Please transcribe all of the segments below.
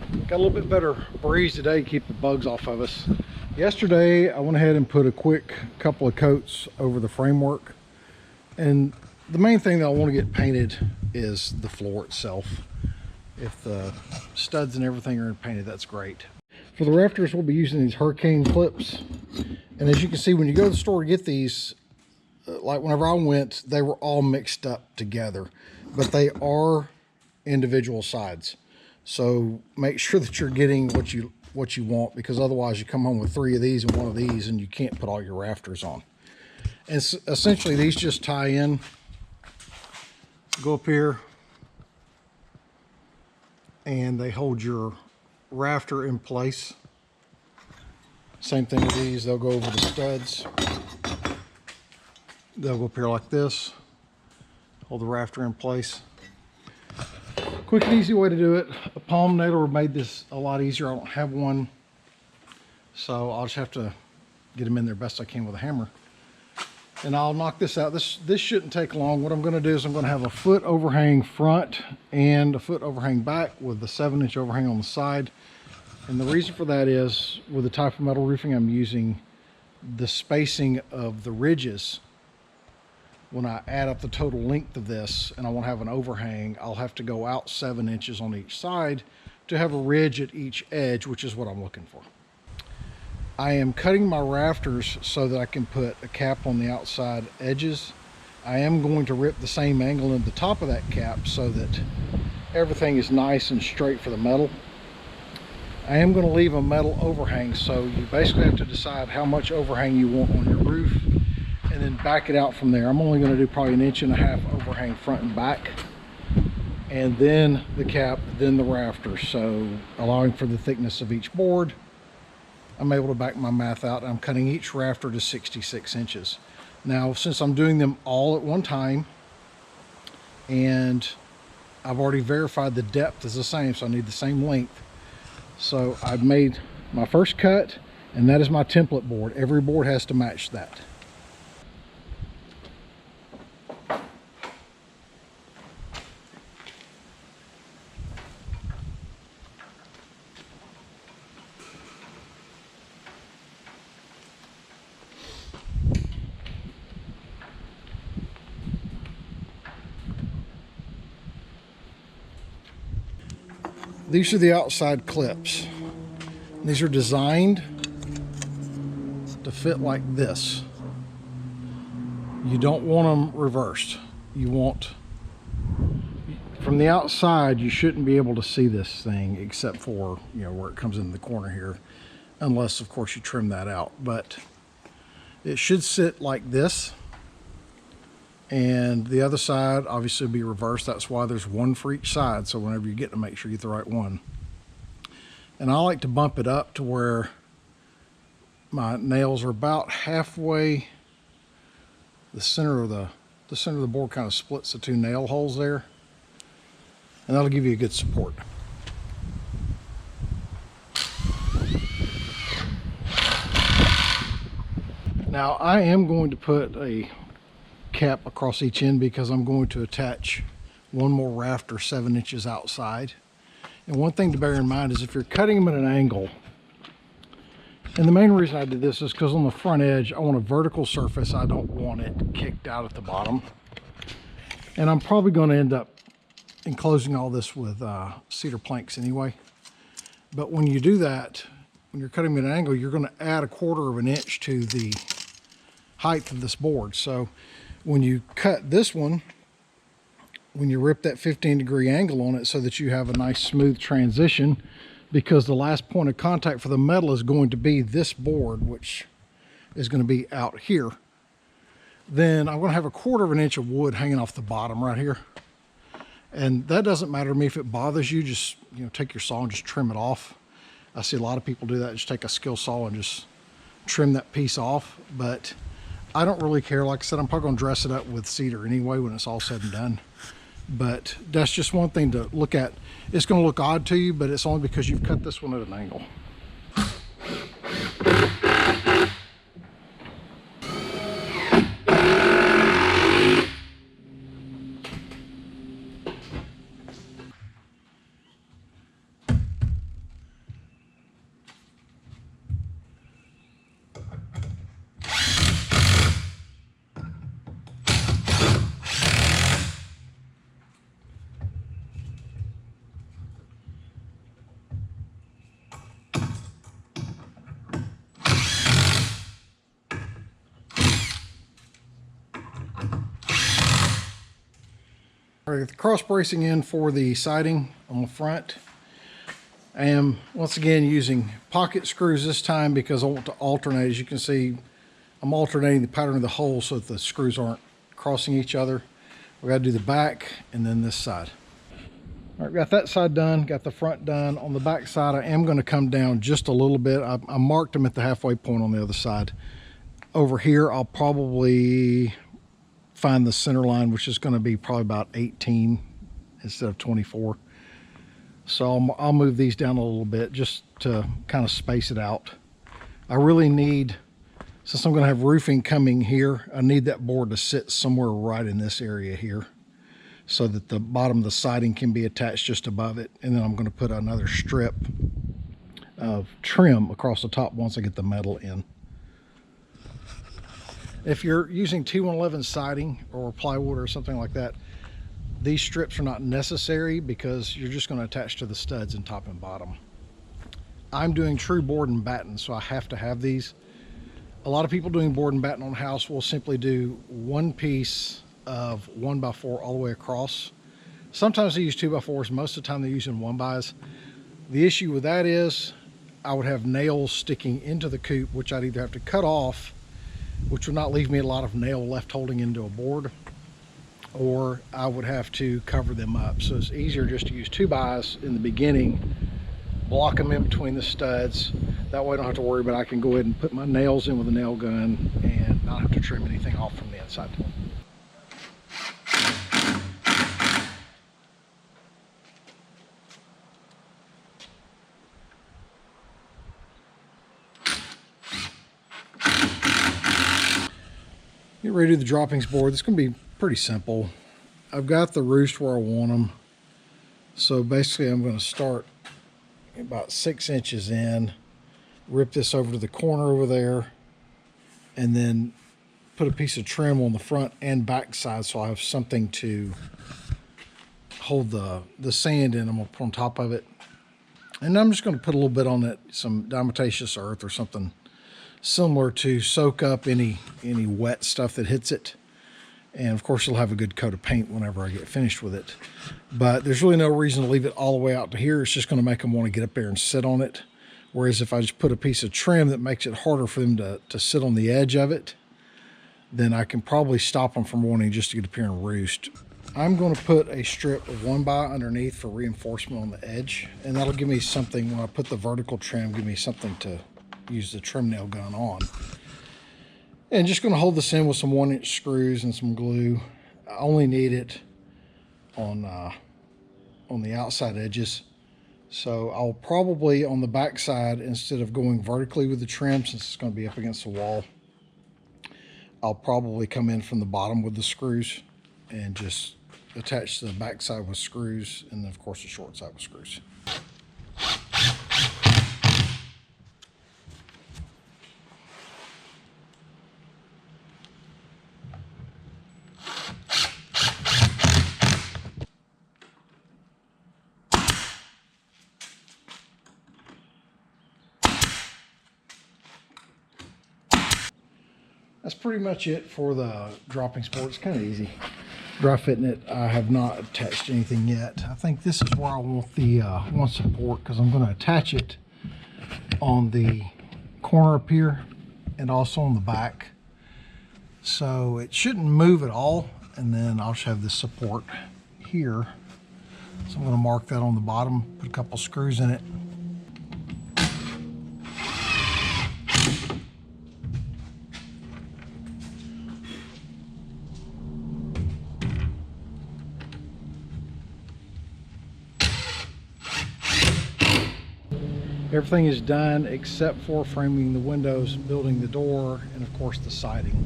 Got a little bit better breeze today to keep the bugs off of us. Yesterday I went ahead and put a quick couple of coats over the framework, and the main thing that I want to get painted is the floor itself. If the studs and everything are painted, that's great. For the rafters, we'll be using these hurricane clips, and as you can see, when you go to the store to get these, like whenever I went, they were all mixed up together, but they are individual sides. So make sure that you're getting what you want, because otherwise you come home with 3 of these and 1 of these and you can't put all your rafters on. And essentially these just tie in, go up here, and they hold your rafter in place. Same thing with these, they'll go over the studs. They'll go up here like this, hold the rafter in place. Quick and easy way to do it. A palm nailer made this a lot easier. I don't have one, so I'll just have to get them in there best I can with a hammer. And I'll knock this out. This shouldn't take long. What I'm going to do is I'm going to have a foot overhang front and a foot overhang back with the 7-inch overhang on the side. And the reason for that is, with the type of metal roofing I'm using, the spacing of the ridges, when I add up the total length of this and I want to have an overhang, I'll have to go out 7 inches on each side to have a ridge at each edge, which is what I'm looking for. I am cutting my rafters so that I can put a cap on the outside edges. I am going to rip the same angle in the top of that cap so that everything is nice and straight for the metal. I am going to leave a metal overhang, so you basically have to decide how much overhang you want on your roof and then back it out from there. I'm only going to do probably 1.5 inch overhang front and back, and then the cap, then the rafters, so allowing for the thickness of each board. I'm able to back my math out. I'm cutting each rafter to 66 inches. Now, since I'm doing them all at one time, and I've already verified the depth is the same, so I need the same length. So I've made my first cut, and that is my template board. Every board has to match that. These are the outside clips. These are designed to fit like this. You don't want them reversed. You want, from the outside, you shouldn't be able to see this thing except for, you know, where it comes in the corner here, unless of course you trim that out. But it should sit like this, and the other side obviously will be reversed. That's why there's one for each side, so whenever you get to, make sure you get the right one. And I like to bump it up to where my nails are about halfway. The center of the board kind of splits the 2 nail holes there, and that'll give you a good support. Now I am going to put a cap across each end because I'm going to attach one more rafter 7 inches outside. And one thing to bear in mind is if you're cutting them at an angle, and the main reason I did this is because on the front edge I want a vertical surface. I don't want it kicked out at the bottom, and I'm probably going to end up enclosing all this with cedar planks anyway. But when you do that, when you're cutting at an angle, you're going to add 1/4 of an inch to the height of this board. So when you cut this one, when you rip that 15-degree angle on it so that you have a nice smooth transition, because the last point of contact for the metal is going to be this board, which is going to be out here, then I'm going to have 1/4 of an inch of wood hanging off the bottom right here. And that doesn't matter to me. If it bothers you, just, you know, take your saw and just trim it off. I see a lot of people do that. Just take a skill saw and just trim that piece off. But I don't really care. Like I said, I'm probably going to dress it up with cedar anyway when it's all said and done. But that's just one thing to look at. It's going to look odd to you, but it's only because you've cut this one at an angle. All right, the cross bracing in for the siding on the front. I am once again using pocket screws this time because I want to alternate. As you can see, I'm alternating the pattern of the hole so that the screws aren't crossing each other. We got to do the back and then this side. All right, got that side done, got the front done. On the back side, I am going to come down just a little bit. I marked them at the halfway point on the other side. Over here, I'll probably find the center line, which is going to be probably about 18 instead of 24. So I'll move these down a little bit just to kind of space it out. I really need, since I'm going to have roofing coming here, I need that board to sit somewhere right in this area here, so that the bottom of the siding can be attached just above it. And then I'm going to put another strip of trim across the top once I get the metal in. If you're using T111 siding or plywood or something like that, these strips are not necessary because you're just going to attach to the studs in top and bottom. I'm doing true board and batten, so I have to have these. A lot of people doing board and batten on a house will simply do one piece of 1x4 all the way across. Sometimes they use 2x4s. Most of the time they're using 1x's. The issue with that is I would have nails sticking into the coop, which I'd either have to cut off, which would not leave me a lot of nail left holding into a board, or I would have to cover them up. So it's easier just to use 2x's in the beginning, block them in between the studs. That way I don't have to worry about it. I can go ahead and put my nails in with a nail gun and not have to trim anything off from the inside. Get ready to do the droppings board. It's going to be pretty simple. I've got the roost where I want them. So basically I'm going to start about 6 inches in, rip this over to the corner over there, and then put a piece of trim on the front and back side so I have something to hold the sand in. I'm going to put on top of it. And I'm just going to put a little bit on it, some diatomaceous earth or something similar to soak up any wet stuff that hits it. And of course you'll have a good coat of paint whenever I get finished with it. But there's really no reason to leave it all the way out to here. It's just going to make them want to get up there and sit on it. Whereas if I just put a piece of trim that makes it harder for them to sit on the edge of it, then I can probably stop them from wanting just to get up here and roost. I'm going to put a strip of 1x underneath for reinforcement on the edge. And that'll give me something, when I put the vertical trim, give me something to use the trim nail gun on. And just going to hold this in with some 1-inch screws and some glue. I only need it on the outside edges. So I'll probably, on the back side, instead of going vertically with the trim, since it's going to be up against the wall, I'll probably come in from the bottom with the screws and just attach the back side with screws, and then of course the short side with screws. That's pretty much it for the droppings board. It's kind of easy. Dry fitting it, I have not attached anything yet. I think this is where I want the one support, because I'm going to attach it on the corner up here and also on the back. So it shouldn't move at all, and then I'll just have this support here. So I'm going to mark that on the bottom, put a couple screws in it. Everything is done except for framing the windows, building the door, and of course the siding.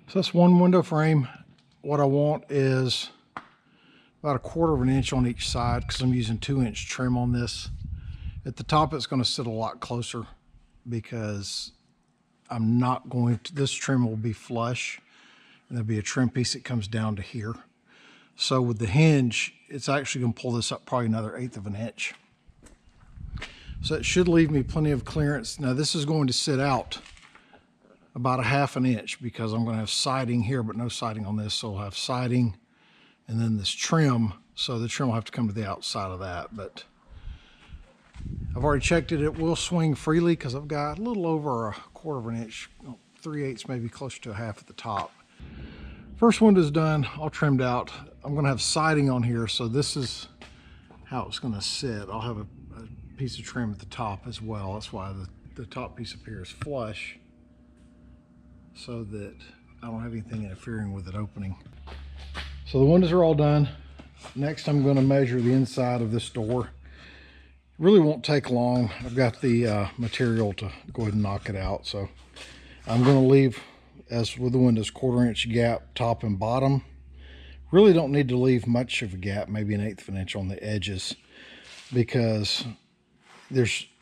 So that's one window frame. What I want is about 1/4 of an inch on each side, because I'm using 2-inch trim on this. At the top, it's going to sit a lot closer because I'm not going to, this trim will be flush, and there'll be a trim piece that comes down to here. So with the hinge, it's actually going to pull this up probably another 1/8 of an inch. So it should leave me plenty of clearance. Now this is going to sit out about 1/2 an inch because I'm going to have siding here, but no siding on this. So I'll have siding and then this trim. So the trim will have to come to the outside of that. But I've already checked it. It will swing freely because I've got a little over 1/4 of an inch, 3/8, maybe closer to 1/2 at the top. First window's done, all trimmed out. I'm going to have siding on here. So this is how it's going to sit. I'll have a piece of trim at the top as well. That's why the top piece up here is flush, so that I don't have anything interfering with it opening. So the windows are all done. Next I'm going to measure the inside of this door. It really won't take long. I've got the material to go ahead and knock it out. So I'm going to leave, as with the windows, 1/4 inch gap top and bottom. Really don't need to leave much of a gap, maybe 1/8 of an inch on the edges, because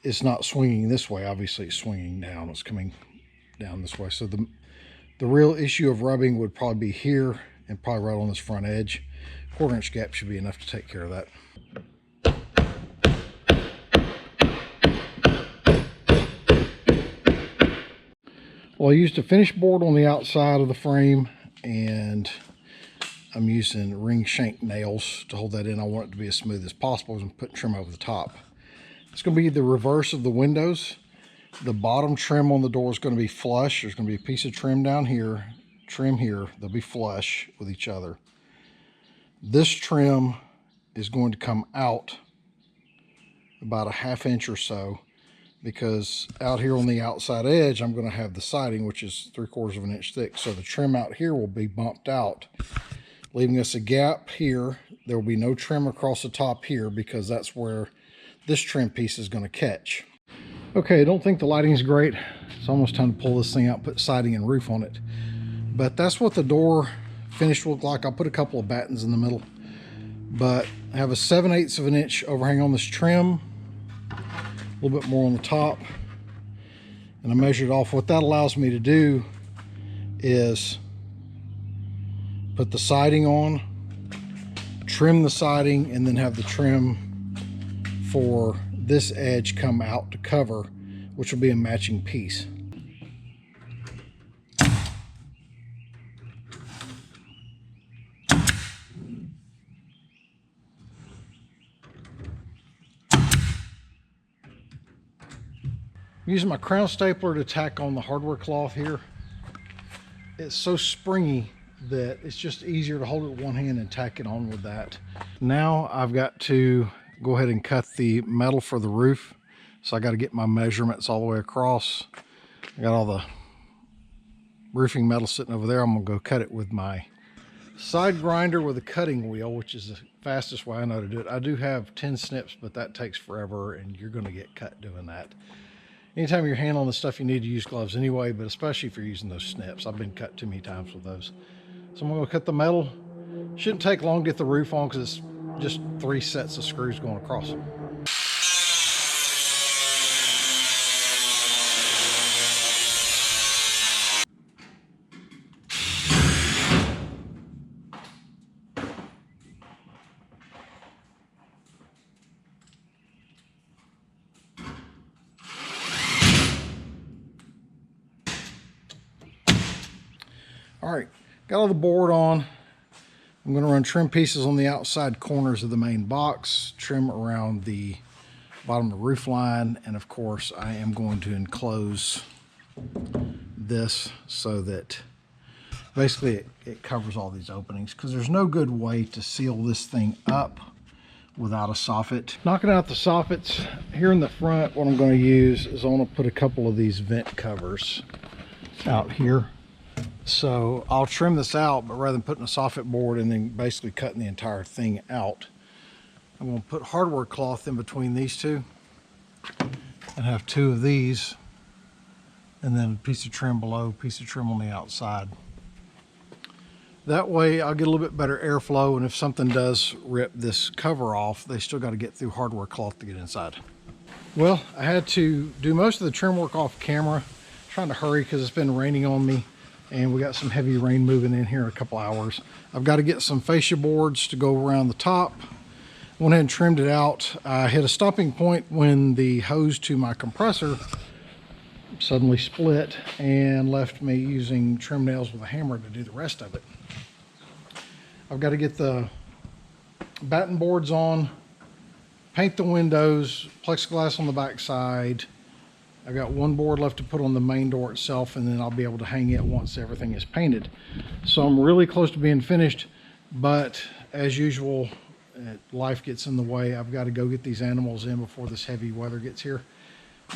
it's not swinging this way. Obviously it's swinging down, it's coming down this way. So the real issue of rubbing would probably be here and probably right on this front edge. 1/4 inch gap should be enough to take care of that. Well, I used a finish board on the outside of the frame, and I'm using ring shank nails to hold that in. I want it to be as smooth as possible, and put trim over the top. It's going to be the reverse of the windows. The bottom trim on the door is going to be flush. There's going to be a piece of trim down here, trim here. They'll be flush with each other. This trim is going to come out about 1/2 inch or so, because out here on the outside edge, I'm going to have the siding, which is 3/4 of an inch thick. So the trim out here will be bumped out, leaving us a gap here. There will be no trim across the top here, because that's where this trim piece is going to catch. Okay, I don't think the lighting is great. It's almost time to pull this thing out, put siding and roof on it. But that's what the door finish will look like. I'll put a couple of battens in the middle. But I have a 7/8 of an inch overhang on this trim, a little bit more on the top, and I measured off. What that allows me to do is put the siding on, trim the siding, and then have the trim for this edge come out to cover, which will be a matching piece. I'm using my crown stapler to tack on the hardware cloth here. It's so springy that it's just easier to hold it with one hand and tack it on with that. Now I've got to go ahead and cut the metal for the roof. So I got to get my measurements all the way across. I got all the roofing metal sitting over there. I'm gonna go cut it with my side grinder with a cutting wheel, which is the fastest way I know to do it. I do have 10 snips, but that takes forever and you're gonna get cut doing that. Anytime you're handling this stuff, you need to use gloves anyway, but especially if you're using those snips. I've been cut too many times with those. So I'm gonna cut the metal. Shouldn't take long to get the roof on, because it's just 3 sets of screws going across it. All right, got all the board on. I'm going to run trim pieces on the outside corners of the main box, trim around the bottom of the roof line, and of course I am going to enclose this so that basically it covers all these openings, because there's no good way to seal this thing up without a soffit. Knocking out the soffits here in the front, what I'm going to use is I'm going to put a couple of these vent covers out here. So I'll trim this out, but rather than putting a soffit board and then basically cutting the entire thing out, I'm going to put hardware cloth in between these two and have 2 of these, and then a piece of trim below, piece of trim on the outside. That way I'll get a little bit better airflow, and if something does rip this cover off, they still got to get through hardware cloth to get inside. Well, I had to do most of the trim work off camera, trying to hurry because it's been raining on me. and we got some heavy rain moving in here in a couple hours. I've got to get some fascia boards to go around the top. Went ahead and trimmed it out. I hit a stopping point when the hose to my compressor suddenly split and left me using trim nails with a hammer to do the rest of it. I've got to get the batten boards on, paint the windows, plexiglass on the back side. I've got one board left to put on the main door itself, and then I'll be able to hang it once everything is painted. So I'm really close to being finished, but as usual, life gets in the way. I've got to go get these animals in before this heavy weather gets here.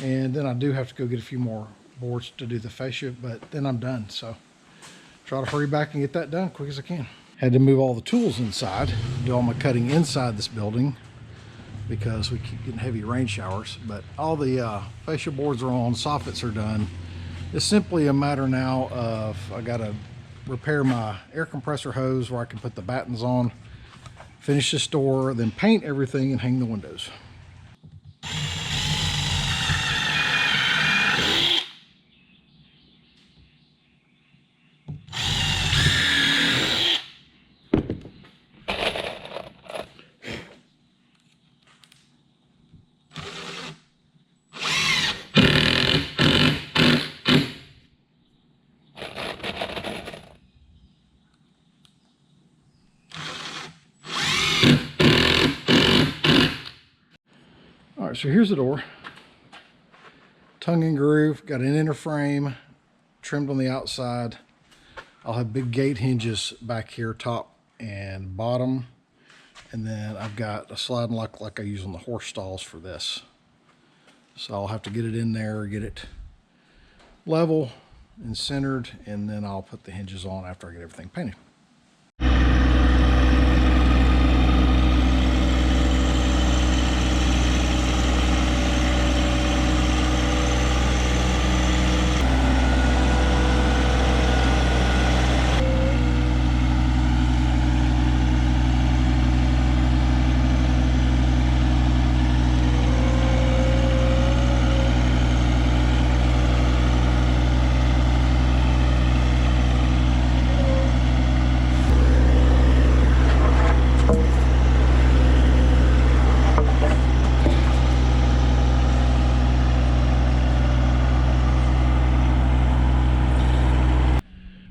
And then I do have to go get a few more boards to do the fascia, but then I'm done. So try to hurry back and get that done quick as I can. Had to move all the tools inside, do all my cutting inside this building, because we keep getting heavy rain showers. But all the fascia boards are on, soffits are done. It's simply a matter now of I gotta repair my air compressor hose where I can put the battens on, finish this door, then paint everything and hang the windows. All right, so here's the door. Tongue and groove, got an inner frame, trimmed on the outside. I'll have big gate hinges back here, top and bottom. And then I've got a sliding lock like I use on the horse stalls for this. So I'll have to get it in there, get it level and centered, and then I'll put the hinges on after I get everything painted.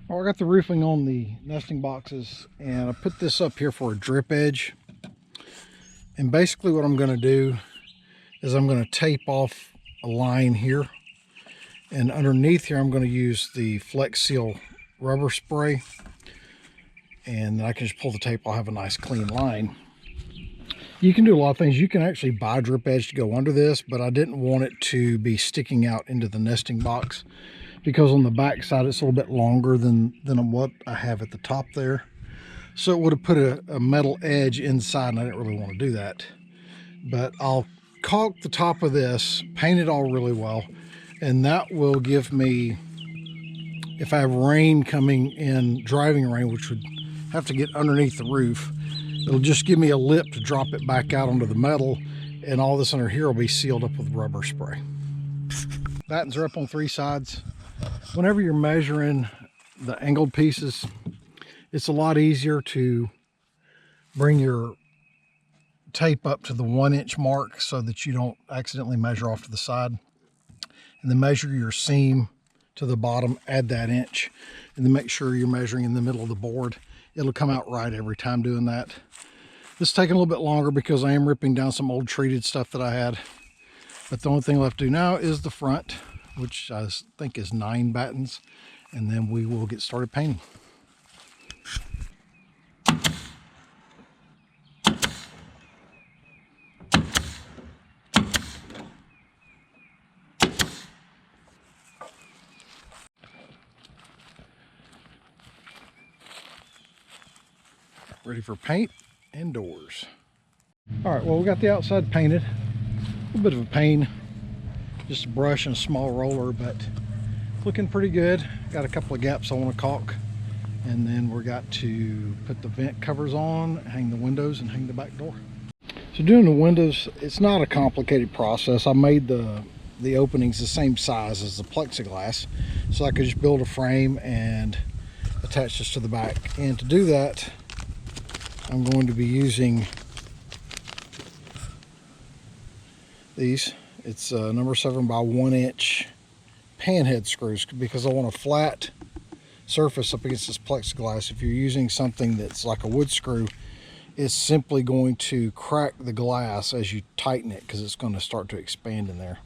I got the roofing on the nesting boxes, and I put this up here for a drip edge. And basically what I'm going to do is I'm going to tape off a line here, and underneath here I'm going to use the Flex Seal rubber spray, and I can just pull the tape. I'll have a nice clean line. You can do a lot of things. You can actually buy drip edge to go under this, but I didn't want it to be sticking out into the nesting box, because on the back side it's a little bit longer than what I have at the top there. So it would have put a metal edge inside, and I didn't really want to do that. But I'll caulk the top of this, paint it all really well, and that will give me, if I have rain coming in, driving rain, which would have to get underneath the roof, it'll just give me a lip to drop it back out onto the metal, and all this under here will be sealed up with rubber spray. Battens are up on 3 sides. Whenever you're measuring the angled pieces, it's a lot easier to bring your tape up to the 1-inch mark so that you don't accidentally measure off to the side. And then measure your seam to the bottom, add that inch, and then make sure you're measuring in the middle of the board. It'll come out right every time doing that. This is taking a little bit longer because I am ripping down some old treated stuff that I had. But the only thing left to do now is the front, which I think is 9 battens, and then we will get started painting. Ready for paint and doors. All right, well, we got the outside painted. A little bit of a pain, just a brush and a small roller, but looking pretty good. Got a couple of gaps I want to caulk, and then we got to put the vent covers on, hang the windows, and hang the back door. So doing the windows, it's not a complicated process. I made the the openings the same size as the plexiglass, so I could just build a frame and attach this to the back. And to do that, I'm going to be using these. It's number 7 by 1 inch panhead screws, because I want a flat surface up against this plexiglass. If you're using something that's like a wood screw, it's simply going to crack the glass as you tighten it, because it's going to start to expand in there.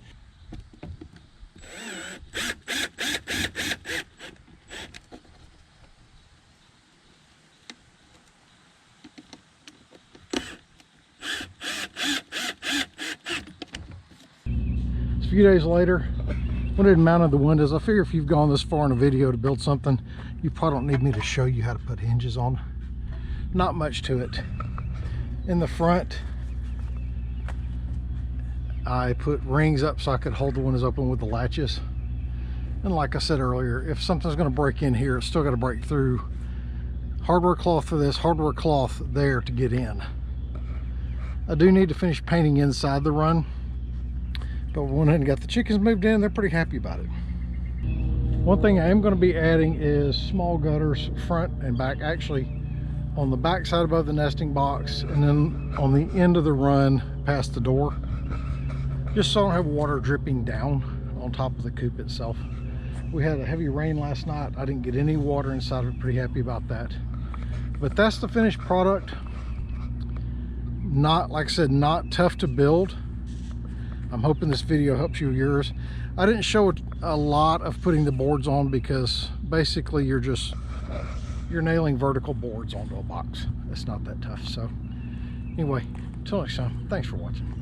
A few days later, went ahead and mounted the windows. I figure if you've gone this far in a video to build something, you probably don't need me to show you how to put hinges on. Not much to it. In the front, I put rings up so I could hold the windows open with the latches. And like I said earlier, if something's going to break in here, it's still got to break through. Hardware cloth for this, hardware cloth there to get in. I do need to finish painting inside the run, but we went ahead and got the chickens moved in. They're pretty happy about it. One thing I am going to be adding is small gutters front and back, actually on the back side above the nesting box, and then on the end of the run past the door, just so I don't have water dripping down on top of the coop itself. We had a heavy rain last night. I didn't get any water inside. I'm pretty happy about that. But that's the finished product. Not, like I said, not tough to build. I'm hoping this video helps you with yours. I didn't show a lot of putting the boards on, because basically you're nailing vertical boards onto a box. It's not that tough. So anyway, until next time, thanks for watching.